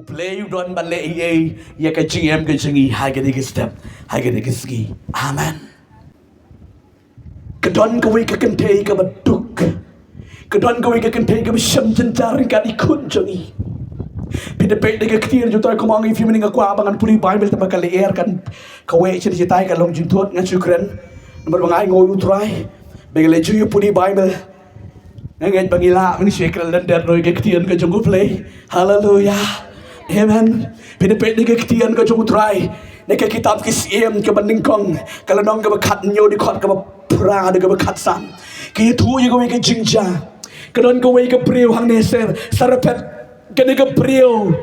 Play you don't bale ya ka GM ka jingi ha ga dig step ha ga dig ski amen ka don ka we ka kan te ka batuk ka don ka we ka kan te ka sham jan jar ka di kun jingi pide pe de ka clear ju toy ko mang if meaning ko abangan puri bible ta ka le air kan ka we chi tai ka long jin thot nga chukren number bangai ngoi utrai be le ju puri bible ngai bangila ni shekral dan der roy ka clear ka jungu play hallelujah. Amen. Pinipit ni kektian ka jung try. Neka kitab kisiem ka bandingkong. Kalau nong ka bakat nyo di kot ka pra de ka bakat san. Ki tu ye ka we ka jingja. Kadon ka we ka priu hang neser. Sarapet ka de ka priu.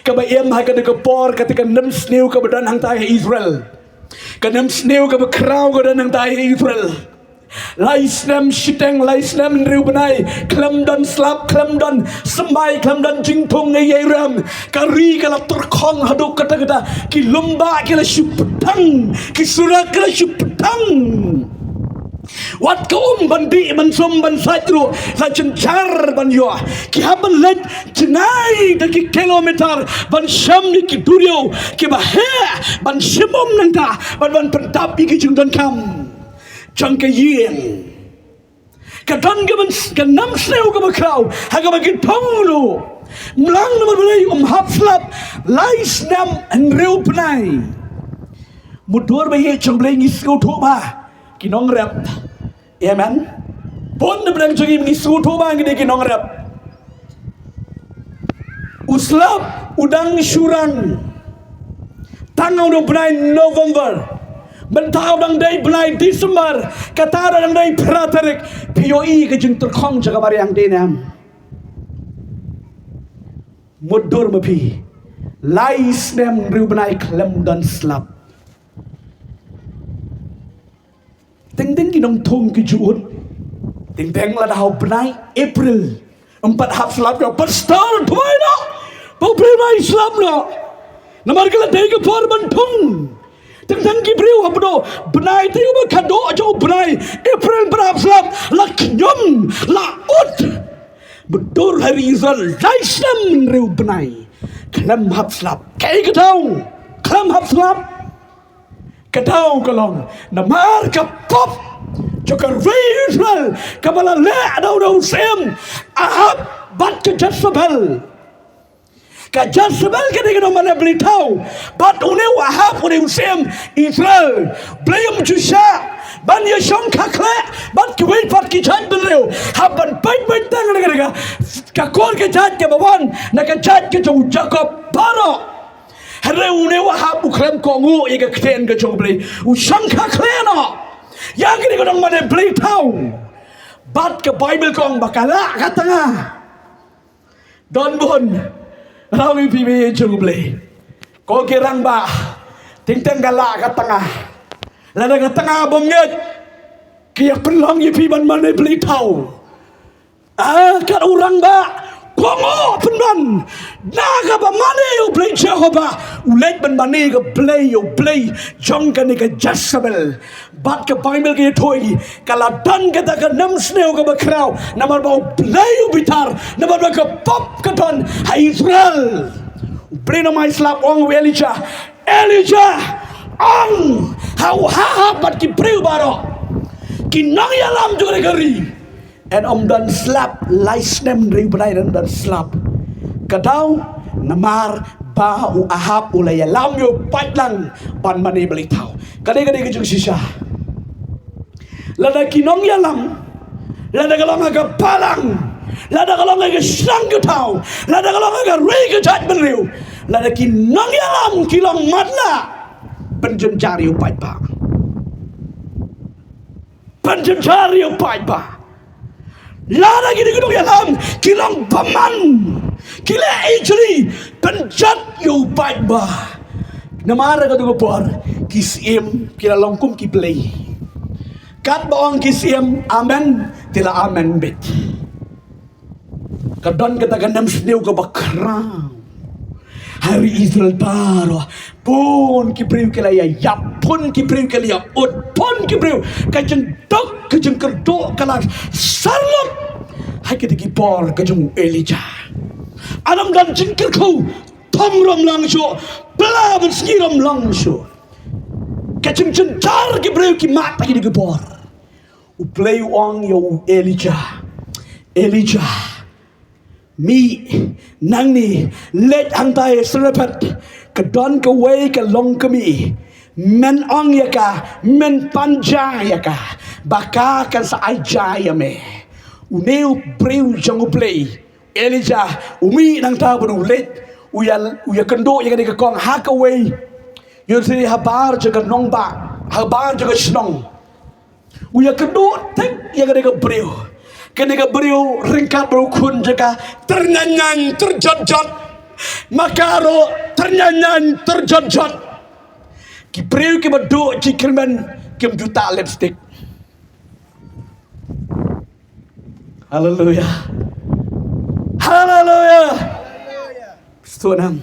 Ka ba em ha ka de ka por ka tika nem snew ka badan hang tayo Israel. Ka nem snew ka ba kraw ka dan hang tayo Israel. Laisnem shiteng laisnem riubenai klemdan slap klemdan semai klemdan jingpung ngeyeram kari kala terkong haduk kata-kata ki lumba kala syupetang ki surak kala syupetang wat ka bandi ban som ban satru la cencar ban yo ki haban let jenai da ki kilometer ban syam ni ki durio ki bahe ban simum nanta ban pentapi ki jungdan kam Jangka yin, kadang kaman kanam snew kaman kau, haga magin panglo, mlang naman balay hapslap, lais nam enreu penai, mudur bayi cembleng isu thoba, kinong rap, amen, pon na belang jangi isu thoba ngide kinong rap, uslap udang syuran, tangau do penai November. Bentau dang day belai Desember kata dang day pratarik POI ke jeng terkong jaga bariang denam mudur mapi lais nem riubenai klem dan slap ting ting kinong tung ke juut ting ting la dau benai April 4 hap slap yo pastor tuai no pau prima Islam no namar kala day ke por bantung Tentang kibriu abdo benai tiu berkado jauh benai April berapslam la kenyum la ut betul hari Israel laisam riu benai kelam hapslap kai ketau kelam hapslap ketau kalong namar kapop jokar Israel kabala le dau sem ahab bat ke Jezebel Kajal sebal kita kena mana beli tahu, but unih wahab unih usem Israel belum jusha, ban yashong kakle, ban kuwait pat kijan beliau, haban baik tang negara, kakor kijan ke bawan, nak kijan ke jauh Jacob baro, hari unih wahab ukrem kongu ika kten ke jauh beli, usang kakle no, yang kita kena mana beli tahu, bat ke Bible kong bakala katanga, don bon. Rawi pibi jumble, ko kirang ba, tingtang gala ka tengah, lada ka tengah bomget, kaya penlang yipi ban mana beli tahu, kat orang ba, kongo penban, naga ba mana yo beli Jehovah, ulet ban mana yo beli, jong ka ni ka Jezebel, bat ka Bible ka toy, kala dan ka ka nam sneo ka bakraw, namar ba beli yo bitar, namar ba ka pop ka ton, hai Israel, beli nama Islam ong Elijah, ong, hau bat ki breu baro, ki nang yalam juga negeri, and dan slap, lais nem ribenai dan slap, kadau namar ba u ahab ulay yalam yo patlang pan mani beli tau, kadai kejung sisa. Lada kinong yalam, lada kalong agak palang, lada kalong agak sang ketau, lada kalong agak rei kejat beriu, lada kinong yalam kilong matla, penjem cari upai pa, penjem cari upai pa, lada gini kinong yalam kilong paman, kila ejri penjat upai pa, namara katu kopor kisim kila longkum kiplay. Kat baong kisiem amen tila amen bit. Kadon kita ganam snew ka bakra. Hari Israel baro pun kipriu kelaya yap pun kipriu kelaya ut pun kipriu kajeng dok kajeng kerdo kala sarlot hai kita kipor kajeng Elijah. Alam dan jingkir kau thong rom lang syo, bela ben ski rom lang syo. Kacang cencar ki breu ki mat lagi di gebor. U play ong yo Elijah. Mi nang ni let antai serapat ke don ke way ke long ke mi men ong ya ka men panja ya ka baka kan sa aja ya me uneu breu jangu play Elijah umi nang ta beru let uya kendo ya ke kong ha ke way yo sini habar jaga nong ba habar jaga snong uya kendo tek ya ke breu ketika beliau ringkat berukun jaga ternyanyan terjot-jot makaro ternyanyan terjot-jot ki beliau ki berduk ki kirman ki juta lipstick. Haleluya, haleluya. Stonam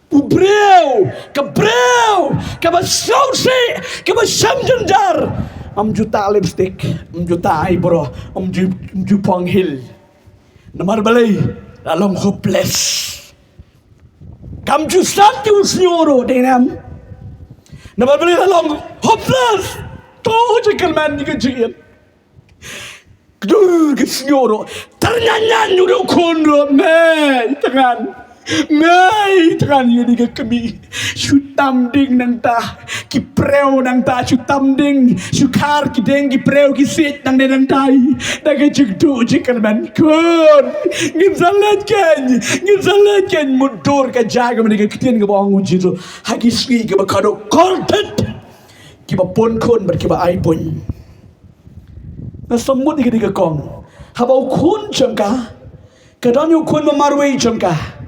beliau ke basausi ke basamjenjar juta lipstick, juta eyebrow, jupang hill. Namar balay, lalong hopeless. Kam jusat yung senyoro dinam. Namar balay lalong hopeless. Tuh jekal man ni kajian. Dur ke senyoro. Ternyanyan yung kunro me tangan. Mai tangan ini ke kami syutam ding nang ta ki preu nang ta syutam ding syukar ki deng ki preu ki sit nang nang tai dah ke jegdu jekan man kun ngin salat kan mundur ke jaga mereka ketien ke bawang uji tu hagi sgi ke bakado kontet ki ba pon kon ber ki ba ai pun na semut ni ke kong habau kun jangka kadang yu kun mamarwei jangka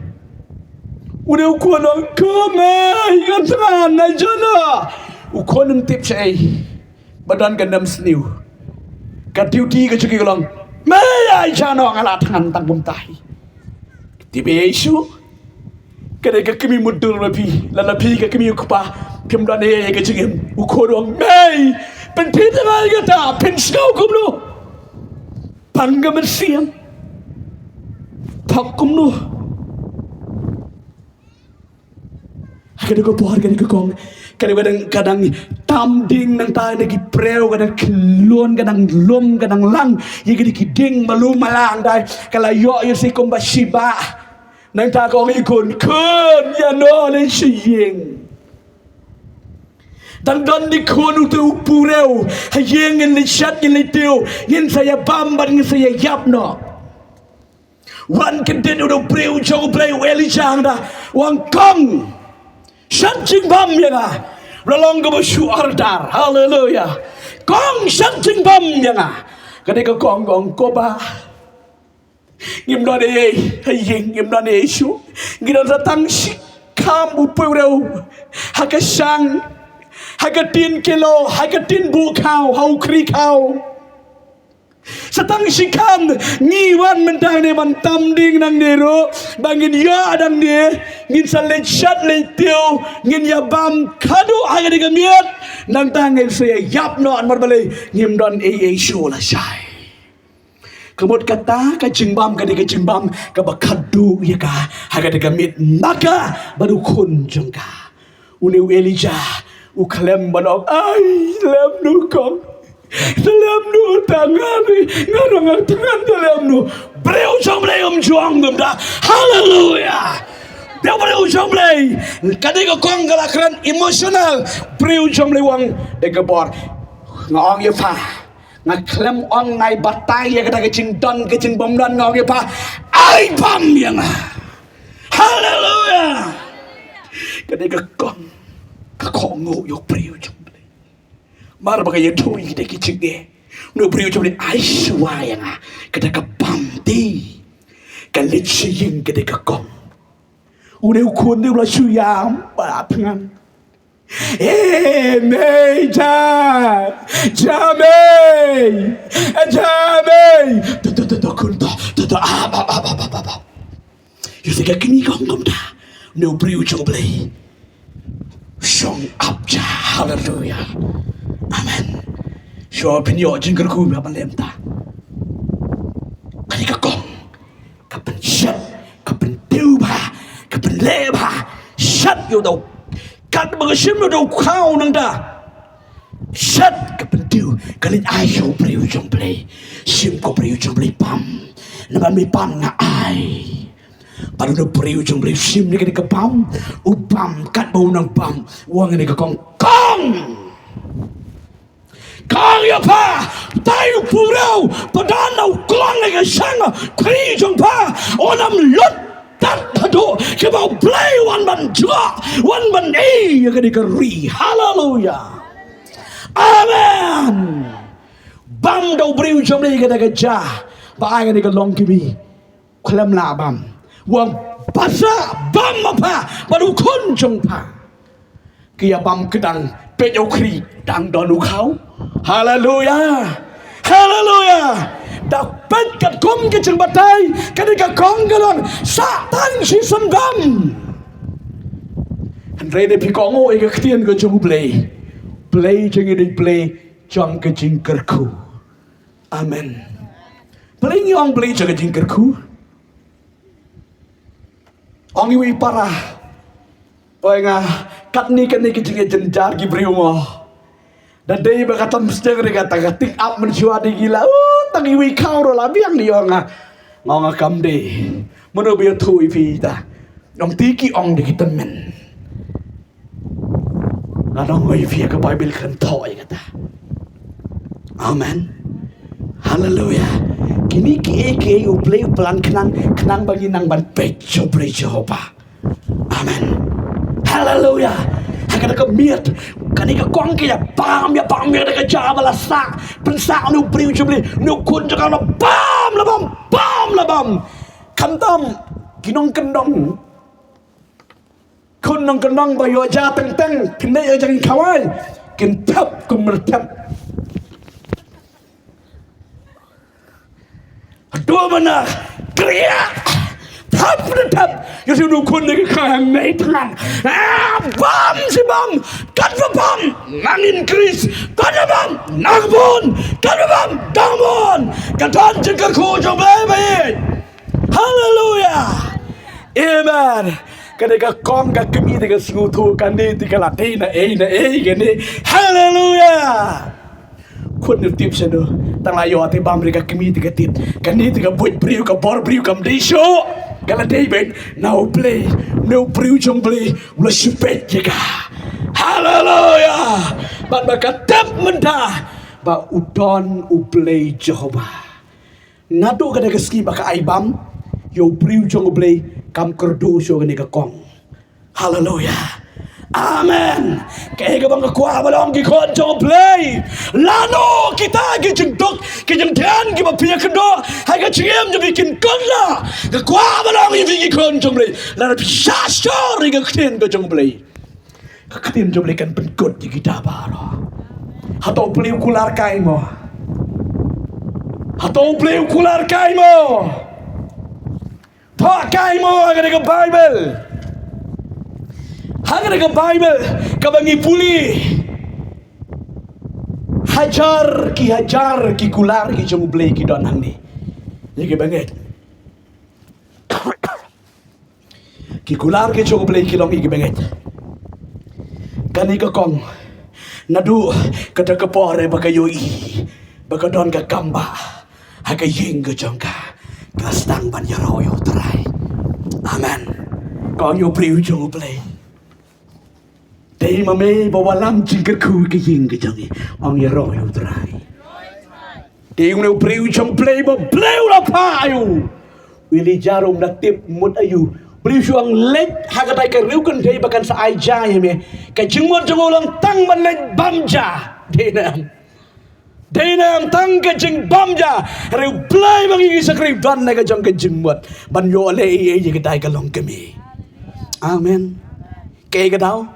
udah ukuran orang kemai kan aja na ukuran tip saya badan gendam seniu katiu ti ke cuci gelang mai jano ngalat tangan tanggung tahi tiba isu kadang kami mundur lebih kami ukupa pemdan ya ke cuci ukuran mai penting lagi kata penskau kumlu bangga bersiam tak kumlu. Kadang buat kong kadang tamding nang tayo nagi preo kadang kelon kadang lom kadang lang yagi ding malu malang dai kalayo yo si komba shiba nang ta kong ikon kun ya no len shiyeng dan di kun utu pureo hayeng en lishat en litio yen saya bamban en saya yapno wan keden udo preo jong preo Elijah da wang kong Shanting bam yana, rolong ke bersyuk ardar, haleluya. Kong shanting bam yana, ketika kong koba, ngimdan hayeng ngimdan isu, ngimdan datang si kamu purau, hakasang, hakatin kilo, hakatin bukau, hau krikau. Setang sikan ngiwan mentang ne mantam ding nang nero bangin ya adang ne ngin salet chat letio ngin ya bam kado aga de gamiat nang tangel saya yap no an marbale ngimdan isu la sai kemut kata ka jingbam ka de jingbam ka bakadu ya ka aga de gamit maka baru kun jengka uni Elijah u klem banok ai lem nu kong dalam nu tangan ni ngarang tangan dalam nu breu jomblei juang dah haleluya dia breu jomblei kadang kong galakran emosional breu jomblei wang degebor ngong ye pa ngaklem ong ngai batai ya kadang kecing don kecing bomdan ngong ye pa ai pam yang haleluya kadang kong kakongu yo breu mar bagai itu yang kita kicik deh, nu beri ucapan Aisyah yang ketika pamti, kalit siying ketika kong, udah ukun dia belah suyam batangan, meja, jamai, tuh kunto, apa, Yusika kini kong dah, nu beri ucapan, song abja, haleluya. Amen. So penyo jengker ku apa lemta. Kani ka kong, kapen syat, kapen tiuba, kapen leba shat yo do kat bagasim yo do khau nang da shat ka pentiu kalin ai yo priu jong play sim ko priu jong play pam na ban mi pam na ai baru do priu jong play sim ni ka pam upam kat bau nang pam wang ni ka kong kong ya pa tayo purau padanaw kong ni ka sanga priu jong pa onam lot tat do ke bau play wan ban jua wan ban ya ka ri hallelujah. Amen. Bam đâu briu trong đây cái cái cha, ba ai cái long kimi, khulam la bam, wang pasa bam apa, baru kun trong pa, kia bam kedang penyok kri dang donu kau, hallelujah, hallelujah. Dapat kat kom ke jeng batai, kan ka kong galon, satan si sembam. Andre de pikongo ika ktian ke jeng play. Play jangan di play jang ke jingkerku. Amen. Play ni orang play jangan jingkerku. Orang iwi parah. Poinga kat ni ke jinge jenjar ki briumo. Dan dia berkata mesti kata ketik up menjuadi gila. Tang iwi kau rola biang ni orang ngong kam de. Mana biar tu iwi ta. Orang tiki orang di kita men. Nadong oi via ke Bible kan toy kata. Amen. Hallelujah. Kini ke uplay pelan kenang bagi nang ban pecho play Jehovah. Amen. Hallelujah. Haka ka miet kani ka kong ke ya pam ya ka jabala sa pensa nu priu jubli nu kun jaka no pam la bam. Kantam kinong kendong kun nong kenong bayo aja teng kini aja kawan kentap kumertap dua mana kriya tap yusu nu kun ni kang nei tangan bam si bam kat bam nangin kris kat bam nagbon kat bam damon katan jengka ku jo baby hallelujah amen. Kadang kong ka kami tiga sengutu kandi tiga latih na gini hallelujah. Kun nutip seno tang layo ati bam mereka kami tiga tip kandi tiga buat priu ka bor priu kam deso kala David now play no priu jong play ulah supet jaga hallelujah. Ban bakatap mendah ba udon uplay Jehovah ngadu kadang keski baka aibam yo priu jong play kam kerdu so gani ka kong hallelujah amen kaya ka bang kakwa balong ki kon jong play lano kita ki jengdok ki jengdan ki mapia kendo hai ka ciem jo bikin kon la kakwa balong ki kon jong play lana disaster ri ka kten ka jong play ka kten jong play kan penkot di kita baro hatau play kular kai mo pakai mo agak dengan Bible. Agak dengan Bible kabangi puli. Hajar ki kular ki jom blay ki don hang ni. Jadi banget. Ki kular ki jom blay ki long iki banget. Kani ka kong nadu kada ka pore bakayoi. Bakadon ka kamba. Haga ying ka jongka. Kastang ban yaroyo terai. Amen. Kong yo priu jong play. Dei mame bawalam jingker ku ke ying ke jangi. Ong yaroyo terai. Dei yo priu jong play ba play la payu. Wili jarum na tip mut ayu. Priu suang let hagatai ke riu kan dei bakan sa ai jai me. Ke jingmot jongolang tang ban let bamja. Denam tang ke jing bamja riu play bangi sakri dan naga jong ke jingmot ban yo le ye ke dai ka long kemi. Amen. Ke ka dau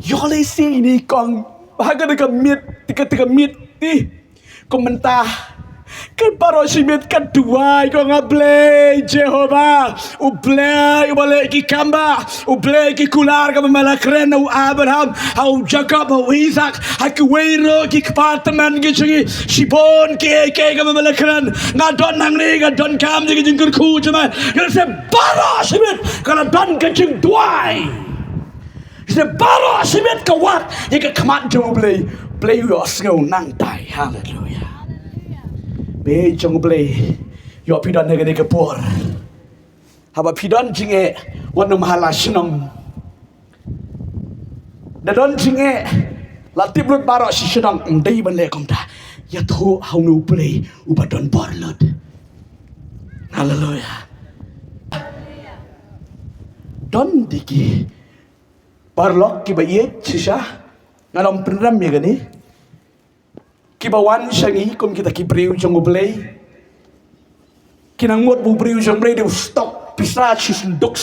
yo le si ni kong haga de ka mit tika mit ti komentar Kan para simit kedua ko nga blay Jehovah u blay wala ki kamba u blay ki kular ka malakren u Abraham u Jacob u Isaac hakwero ki apartment ki chingi Shibon ki ka malakren nga don nang ni nga don kam ji jing ku jama nga se para simit kana don ka jing duai se para simit ka wat ye ka kamat jo blay yo sngau nang tai. Hallelujah. Be jong blay yo pidon ne ke por haba pidon jinge wanu mahala shnam da don jinge latib lut baro si shnam ndai ban le kom ta ya tho haunu blay ubadon borlot. Hallelujah. Don diki barlok ki ba ye sisa ngalom penram ye gani kibawan syangi kum kita kibriu jong blay kinang mot bu briu jong blay de stop bisa sinduk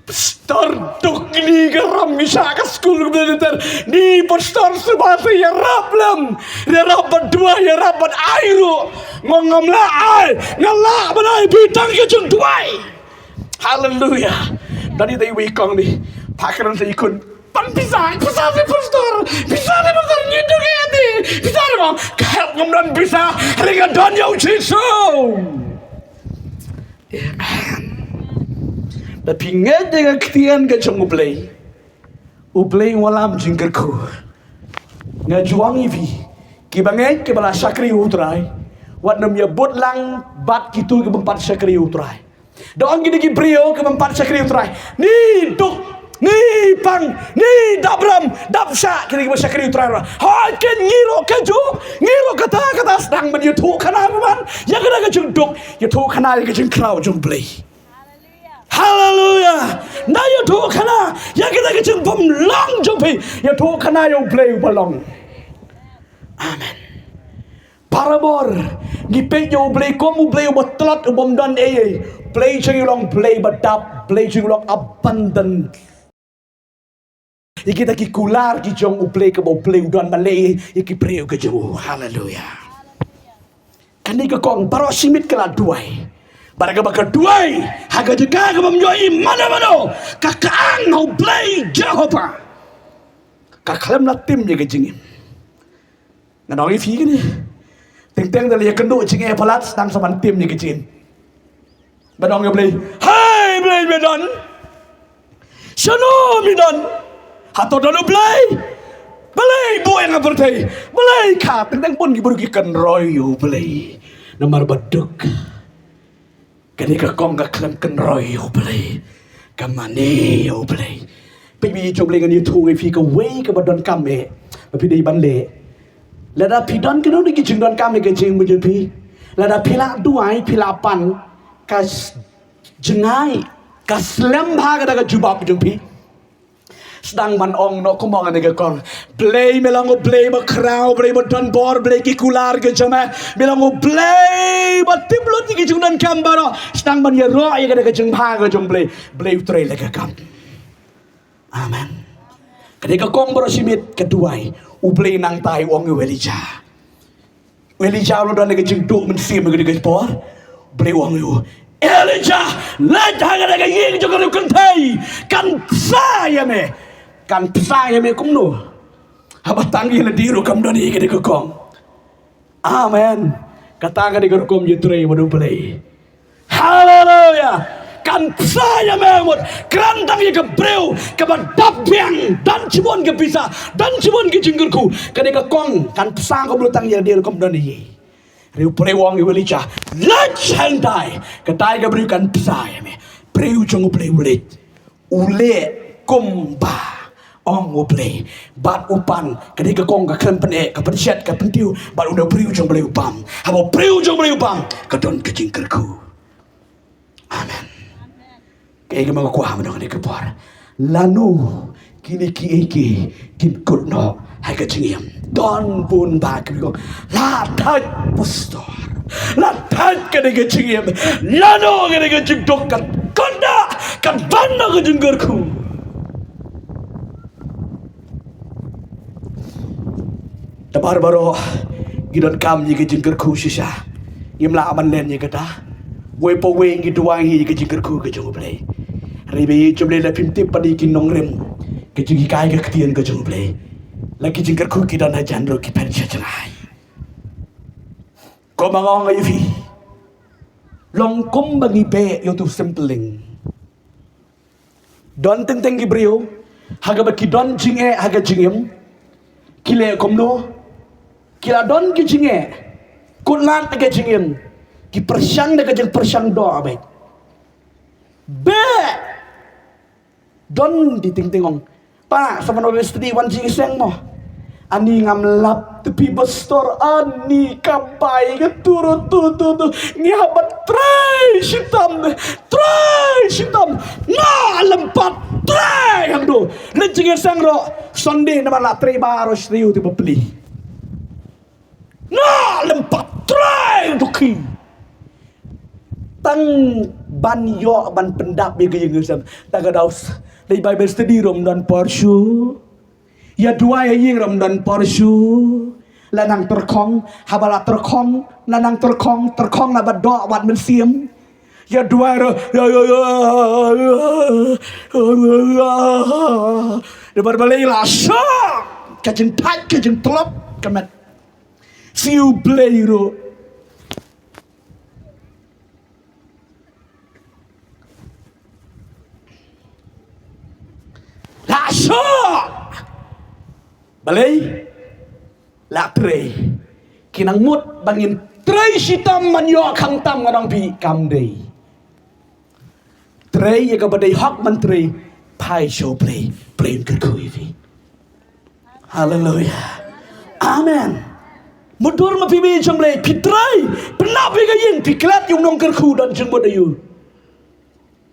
pastor dok ni garam bisa ka school bener ni pastor sebab ya rablam ya rabat dua ya rabat airu ngongom la ai ngala banai bitang ke jong duai. Hallelujah. Dari tay wi kong ni pakaran sa ikon pan bisa si pastor bisa ni pastor nyidu kaya di bisa ni mo kahit ngomdan bisa ringan don yaw Jesus. Amen. Tapi nged dengan ketian ka jong ublay walam jingker ku ngajuang ivi kibangay kibala sakri utray wat nam ya bot lang bat kitu ke bempat sakri utray doang gini gibrio ke bempat sakri utray ni duk ni pang ni dabram dabsa kini ke sakri utray ha ken ngiro keju ngiro kata sedang men yutu kana man ya kana ke jung duk yutu kana ke jung kraw jung blay. Hallelujah. Na yutu kana ya kana ke jung bom long jung pi yutu kana yo blay balong. Amen. Paramor gipe yo blay komu blay botlot ubom don blay jung long blay badap blay jung long abundant. Iki ki kular ki jong uplay ke bo play don malay iki preo ke jong. Hallelujah. Kani ke kong paro simit kala duai. Baraga baka duai haga jeka ke mamjoi mana kakaang no play Jehovah. Kaklem na tim ye ke jingin. Nganong ifi ke ni. Teng dali ye kendo jinge palat sedang saman tim ye ke jingin. Badong ye play. Hai play medon. Shalom medon. Hato dono belai boy nga bertay belai ka tentang pun giburugikan royo belai namar baduk kani ka kong ka klam kan royo belai kamane yo belai pibi joblay ngan yutu fi ka way ka badon kame pi dei ban le lada pidon keno ni kijing don kame ke jing muju pi lada pila duai pila pan ka jengai ka slem bhaga daga jubab jung pi sedang man ong no kumong ane ke kong blay melango blay ba kraw blay ba don bor blay ki kular ke jama melango blay ba tiblot ki jung dan kambaro sedang man ya ro ya ke jung ha ke jung blay utre le ke kam. Amen. Ketika kong bro simit keduai ublay nang tai wong Welija lo dan ke jung duk men sim ke por blay wong yu Elijah let haga ke ying jung kan tai kan saya me kan saya me kumno haba tangi le diru kam doni ke de kong. Amen. Kata ke de kom yutre modu play. Hallelujah. Kan saya memot kerantang ye ke breu ke badap biang dan cibon ke bisa dan cibon ke jinggerku ke de kong kan sang ko blutang ye diru kom doni ye riu play wong Welija let handai katai ke breu kan saya me breu jong play ule kumba ong uplay bat upan ketika kong ka klem pen ka pensiat ka pentiu bat udah priu jong blay upam habo priu jong blay upam kadon kejingkerku. Amen. Kaya mga kuha mo na kapar lanu kini ki kin kutno hay kajingiyam don pun ba kami kong latat pastor latat ka na kajingiyam lanu ka na kajingdok kan kanda kan banda kajingkerku. Baro Gidon kam ye ke jingker khu shisha. Yimla aman len ye kata. Wei po wei ngi duang hi ke jingker khu ke jong play. Ribe jomle la pimtip padi kin nong rem. Ke jingi kai ke ktien ke jong play. Lagi jingker khu ki dan hajan ro ki pen chachai. Ko mangong ai vi. Long kom bagi pe yo tu simpling. Don teng teng gibriu. Haga baki don jinge haga jingem. Kile komno. Kila don ki jinge. Kunlan haga jingem. Ki persyang haga jeng persyang do abai. Be. Don di ting tingong. Pa sama no studi wan jing seng mo. Ani ngam lap tepi bestor ani kampai ke turun tu ngi habat try shitam na lempat try hang do lejing sang ro sonde na la try baro striu ti beli na lempat try duki tang ban yo ban pendap be ge ngusam tagadaus dei bible study rom dan porshu ya dua ya ying Ramadan porsu lanang terkong habala terkong lanang terkong na badok wat mensiam ya dua debar balai lah syok kajeng tak kajeng telop kemet siu bleiru lah syok balai la trei kinang mut bangin trei sitam manyo khang tam ngadang pi kam dei trei ya ka badai hak man trei pai show play ke kui vi haleluya amen mudur ma pi bi jong le pi trei pna pi ga yin pi klat yung nong ker khu dan jeng bodayu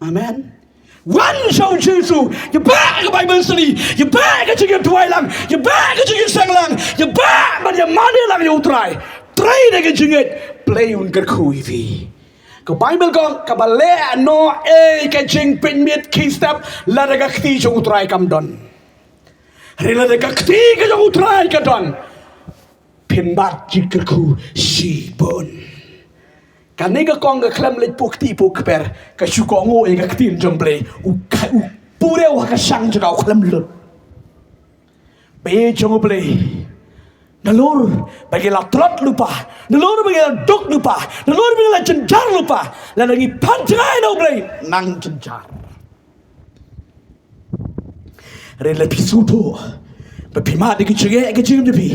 amen. One show Jesus, you back a Bible study, you back a chicken lang, you back a chicken sang lang, you back but your money lang you try again it, play un kerkuivi. Ka Bible kong kabale no ka jing pin mit key step la daga kti jong try kam don. Rila daga kti ka jong try ka don. Pin bat jikerku si bon. Kanega kong ga klem le pukti pukper ka shukongo e ga ktin jomble u pure wa ka sang juga klem lut be jomble nalur bagi la trot lupa nalur bagi la dok lupa nalur bagi la cenjar lupa la lagi panjai no ble nang cenjar rela pisuto bepima de kicige kicige de pi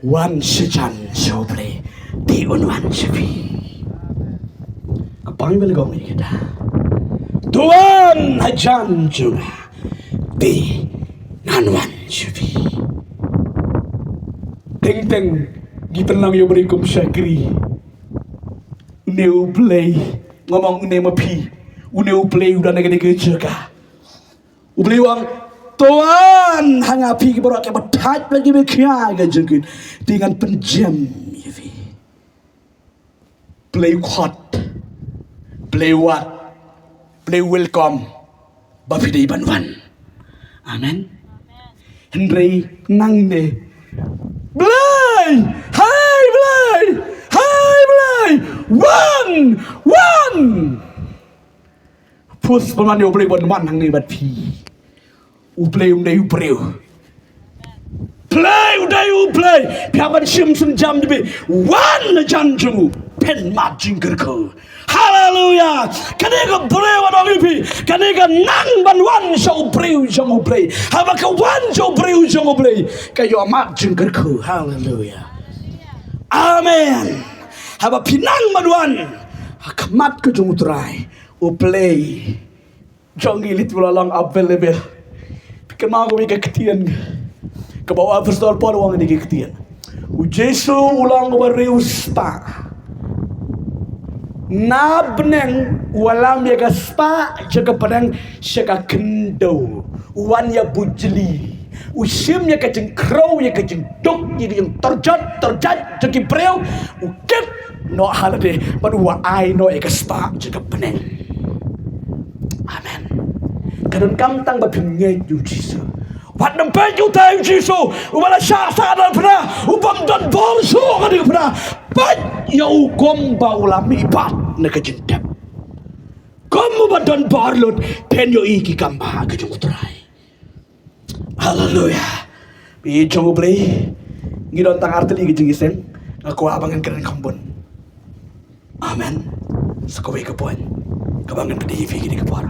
wan sejan joble di unwan sepi Bible gong ni kita. Tuan hajan juga di nanwan syufi. Teng gitanlang yo berikum syakri. Neu play ngomong ne mapi. Uneu play udah nege kerja. Ubeli wang Tuan hangapi kibarak ke batat lagi bekia gajekin dengan penjam yafi. Play quad. Play what? Play welcome. Bafi day banwan. Amen. Henry nang ne. Blay! Hi Blay! Hi Blay! One! Pus paman yo play banwan nang ne bat pi. Play day play. Play day play. Piaban Simpson jam de one jan jumu pen mat jingkerko. Hallelujah. Kanega brewa no lipi. Kanega nang ban wan show breu jong play. Haba ka wan show breu jong play. Kayo amat jingkerku. Hallelujah. Amen. Haba pinang maduan. Hakamat ko jong utray. O play. Jong ilit wala lang available. Pikan mga kami kaktiyan. Kabawa apostol Paul wang hindi kaktiyan. O Jesu ulang wareus pa. Na beneng walam ya gaspa jaga padang jaga kendo wan ya bujli usim ya kajeng crow ya kajeng dok ya yang terjat jaga preu ukit no halade but wa ai no ya gaspa jaga beneng amen kadon kam tang ba pinge ju jisu Wat nampak kita Yesus, ubala syasa dan pernah, ubam dan bolso kan dia pernah. Bat ya ukom ba ulami bat nak jentep. Kamu badan barlut pen yo iki kamba ke jungutrai. Haleluya. Bi jongo play. Ngidon tang arteli ke jengisen, aku abangan keren kambon. Amen. Sakawi ke poin. Kabangan pedi fi ke por.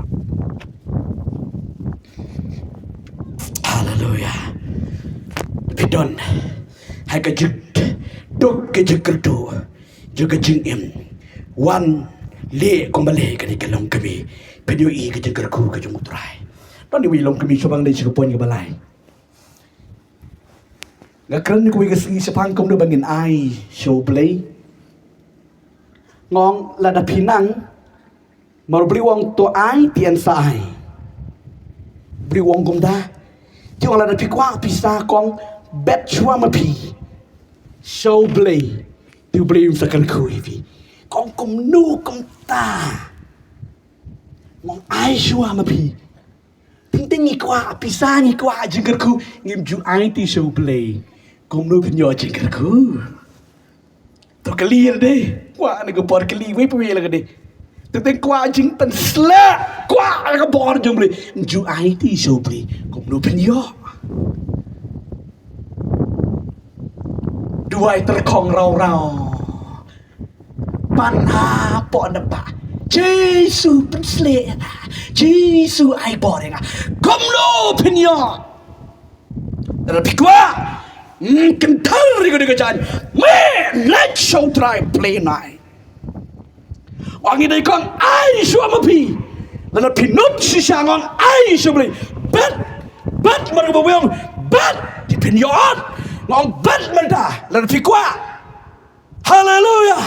Haleluya. Bidon. Hai ka jik dok ke jekerdu. Juga jingim. Wan le kembali ke dalam kami. Pedio i ke jekerku ke jumutrai. Don di wilong kami sobang dari sikapon ke balai. Ngakran ko kasi sa pangkom na bangin ay show play. Ngong lada pinang marubli wong to ay tian sa ay. Bri wong gumda. Yung lada pikwa pisa kong bet chua mapi. Show play. Tu play yung sa kanku ibi. Kong kumnu kumta. Ngong ay chua mapi. Tinting ikwa pisa ikwa jengkerku ngim ju ay ti show play. Kumnu penyo jengkerku. To clear deh. Kwa nak bor keli we pe la deh. Tentang kwa jing tan sla. Kwa nak bor jom le. Ju ai ti so ple. Kumnu penyo. Dua terkong rau-rau. Panha po na ba. Jesu pen sle. Jesu ai bor nga. Kumnu penyo. Tapi kwa kental rigo digo jan. Let's show try play night. Wang ini kong ai suama pi. Lalu pinut si sangong ai sebeli. Bet mereka berbiang bet di pinyon. Ngong bet mereka. Lalu fikwa. Haleluya.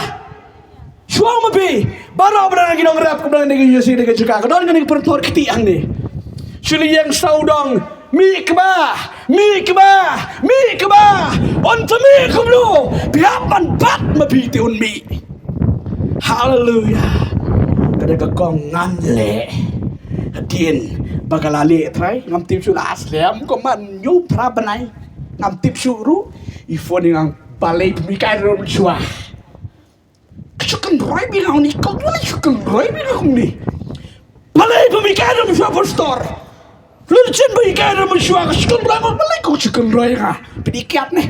Suama pi. Baru berada lagi nong rap kebetulan dengan Yesus dengan juga. Kedua dengan pertor ketiang ni. Suli yang saudang. Mikba. Untuk mi kumlu. Biapan bat mabiti un mi. Haleluya. Kada kong nganle. Hadin bagalali try ngam tip su aslem ko man yu prabanai. Ngam tip suru ifoni ngang balai pemikai rom chua. Kesukan roy bilang ni kau boleh sukan roy bilang ni. Balai pemikai rom chua pastor. Lucien pemikai rom chua kesukan roy balai kau sukan roy ka. Pedikiat ni.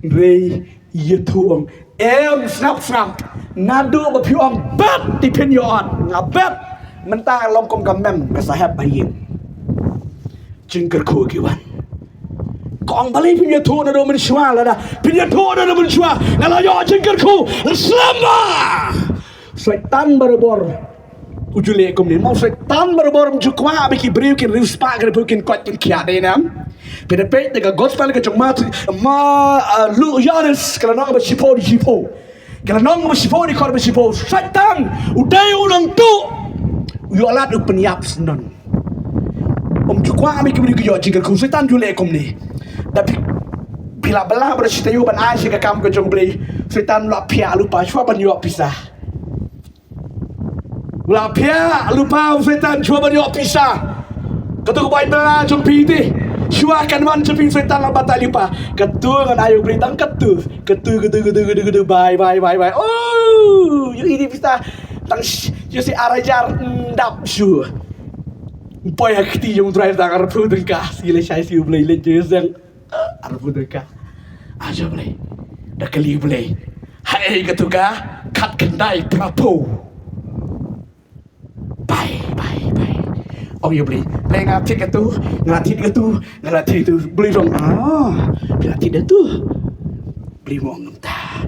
Rei yetuang snap nado ba piong bet di pinyon ngabet mentang lom kom kamem kasahab bayin jingker ko giwan kong bali pinya to na do men shwa la da pinya to na do men shwa ngala yo jingker ko selama setan berbor ujule kom ni mau setan berbor mjukwa biki briu kin rius pa gre bukin kot kin kia de nam Pida pet dengan gospel ke cuma lu Yohanes kalau nong bersipo di sipo, kalau nong bersipo di kor bersipo, setan udah ulang tu, yolat upeniap senon. Cukwa kami kembali ke jauh jingkar setan jule kom ni, tapi bila belah bersitayu ban asyik ke kamu ke jomble, setan lapia lupa cuma ban yuk pisah. Lapia lupa setan cuma ban yuk pisah. Ketuk baik belah jompi ti. Shua kan man ceping setan la batali pa. Ketu kan ayo beritang ketu. Bye. Oh, you ini bisa tang you si arajar ndap shu. Boy akti yung drive tang arpu dengka. Sile sai si blay le jesang arpu dengka. Aja blay. Da kali blay. Hai ketu ka kat kendai prapo. Bye. Oh you beli, ngatik itu beli dong. Ngatik itu beli uang entah,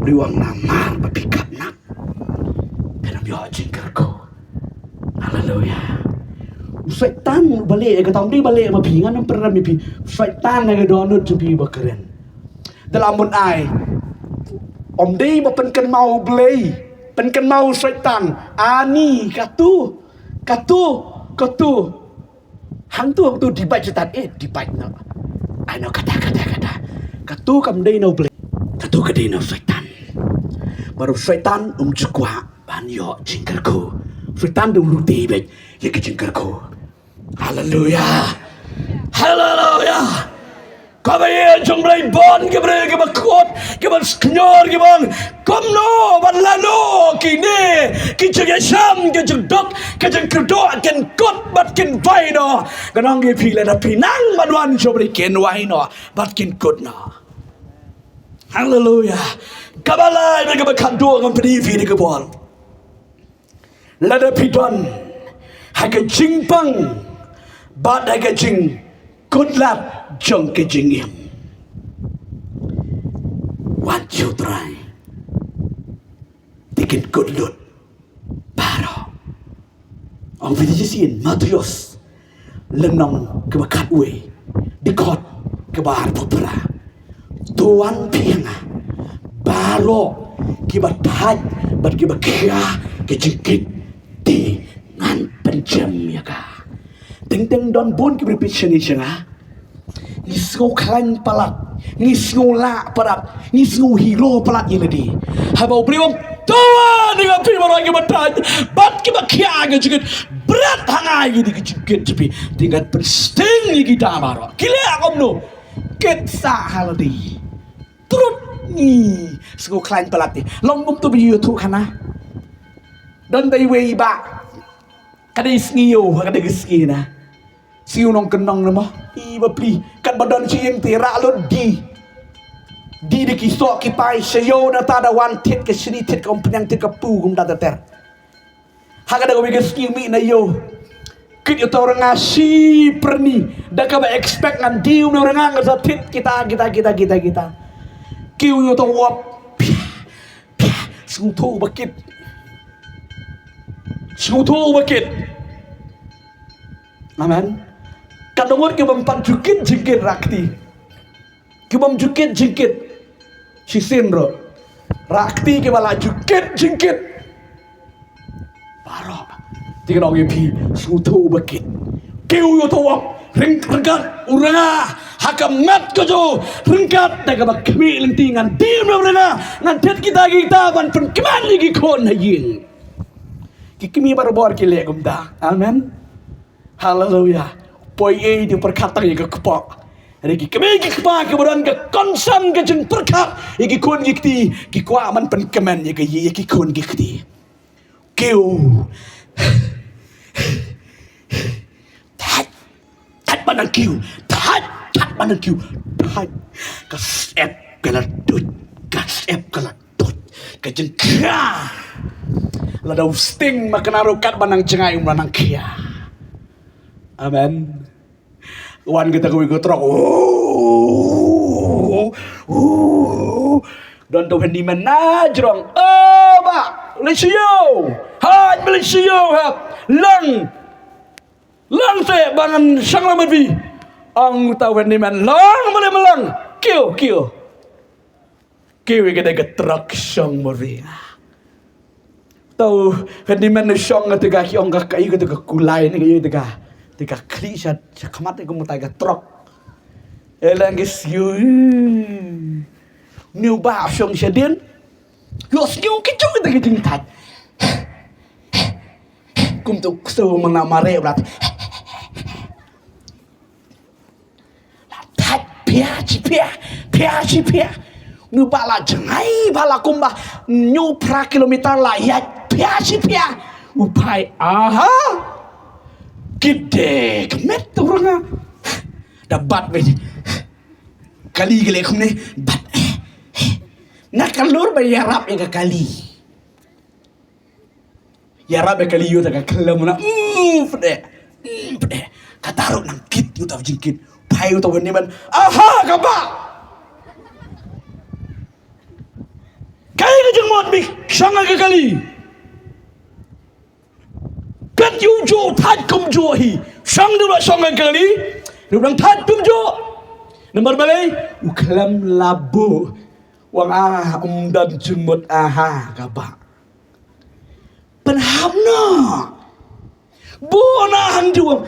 beli uang namar, berpikat nak. Kenapa yo jingkarku? Haleluya. Setan balik, kata dia balik sama pingan yang pernah mimpi. Setan yang donut jadi bakeren. Dalam mun ai, om dia berpenken mau beli, penken mau setan. Ani katu. Hang tu dibaca cetat dibaca na. Ano kata. Katu kam day no play. Katu ka day no setan. Baru setan jukwa banyo jingkarku. Setan dum luti bet ya ke jingkarku. Hallelujah. Hallelujah. Kabayan jong blay bon kebre ke bakot ke ban skenyor ke bang komno ban lalo kini ki jeng yasam ke jeng dok ke jeng kerdo ken kot bat ken vai no ganang ge pila da pinang banwan jom blay ken vai no bat ken kot no. Hallelujah. Kabalai mereka berkandu dengan pendivi di kebun. Lada pidon haga jingpang bat haga jing kudlat jong ke jingim. 1, 2, 3. Tikin kudlut paro. Ang vidisiin Matius lenong ke bakat we dikot ke bahar popera. Tuan pianga baro kibat had bat kibat kia kejengkit di ngan penjam ya ka teng don bun kibat pisani sanga ngisgo klan palat ngisgo la parat ngisgo hero palat yeledi habau priwang tuan dengan pi barang kibat had bat kibat kia kejengkit berat hangai di kejengkit tapi tinggal pensting kita baro kile akomno ketsa haladi turut ni sego klan pelati long bum tu bi YouTube kana dan dai wei ba kada isngiyo kada giski na siu nong kenong na mo I ba pli kan badan sieng tira lo di kisok ki pai sayo na tada wan tit ke sini tit kom penyang tit ka pu kum data ter hakada ko bi giski mi na yo kit yo tau ngasi perni da ka ba expect ngan diu na nga sa tit kita kêu yo tau wap sung thu bakit amen kadongot ke bang panjukit jingkit rakti ke bang jukit jingkit sisinro rakti ke bala jukit jingkit baro tiga nong pi sung thu bakit kêu yo tau wap rengkat uranga hakam ngat kojo rengkat daga bakmi lentingan tim uranga ngan tet kita ban pen keman lagi kon hayin kikimi barbor kile gumda amen haleluya poi di perkata ye kepok regi kemi kepak kemudian ke konsam ke jeng perkat iki kon gikti ki kwa man pen keman ye ki kon gikti keu tat banang kiu tat banang kiu tat kasep kaladut kajeng kra lada sting makanaro kat banang cengai banang kia amen wan kita kuwi gotrok don to hendi menajrong ba lesio ha lesio ha lang te bangan sang lambi ang tawen ni man lang melang kiu kita getrak sang mori tau hendi man sang tiga ki ong ka kai ka kulai ni ka tiga kli sa kamat ko mutai ka trok elang yu new ba sang sedin yo skiu ki chu ta ki ting tat kum tu so mana mare brat pia nu bala jangai bala kumba nyu pra kilometer la ya pia upai aha gede kemet orang dapat be kali gele kumne bat nak kalur ba yarap ya kali yarap ya kali yo ta kalam na pede kataru nang kit yu ta jingkit pai yu ta wen ni man aha kaba kaya jeng mod mi sanga ke kali kat yu jo that kum jo hi sang du sanga kali du bang that kum jo nomor balai uklam labu wang dan jemut aha kaba penhamna bona hang juang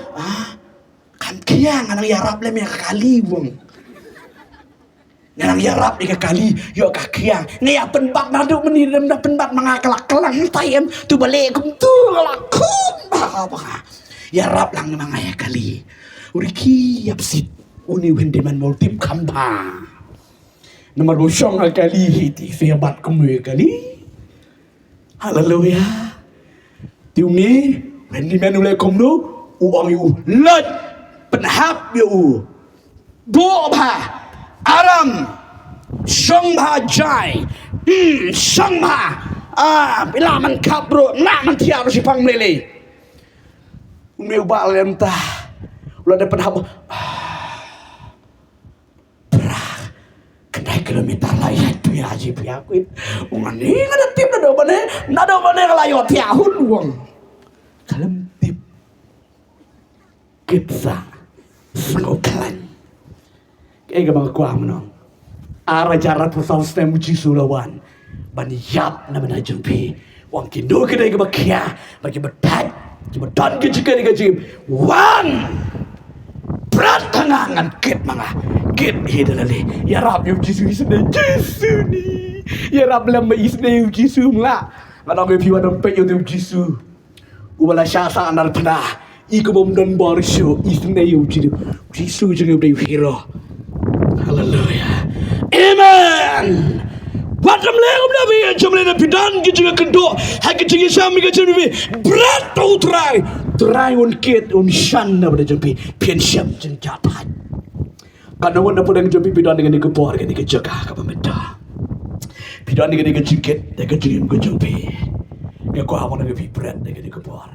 kan kiang anang yarap le me kali wong nang yarap di kali yo kakiang ngai penbat nadu menirem dah penbat mengakelak kelang tayem tu balik kum tu lakum apa ya rap lang mga ya kali uriki yapsit uni wendeman multip kamba nomor bosong kali hiti fiabat kumwe kali haleluya tiumi wendeman ulai komno uang yu lot penhap yu bo ba aram song ba jai song ba bila man kabro nak man tiap si pang lele meu balem ta ulah dapat haba kedai kilometer lain tu ya haji piakuin ngani ngada tip nado bane layo tiahun wong kalem tip kita sangokalan kaya bang kuam no ara jarat pusau stem uji sulawan bani yap na bana jumpi wong kindo kedai ke bakia bagi betat dan kejika dikajim wan berat tangangan kit mga kit hidalali ya rab yung jisu isne jisu ni ya rab lamba isne yung jisu mla manong yung piwa dompet yung jisu ubala syasa anar pena iko bomdon barisyo isne yung jisu yung yung hero hallelujah amen Wadam lego nabi yang jumlah nabi dan kita kedua, hak kita sami kita nabi berat tu try un kit un shan nabi jumpi pensiam jenjatan. Karena wana pun yang jumpi bidan dengan dikepor dengan dikejaga ke pemerintah. Bidan dengan dikejikit dengan jumpi. Yang kau awak dengan berat dengan dikepor.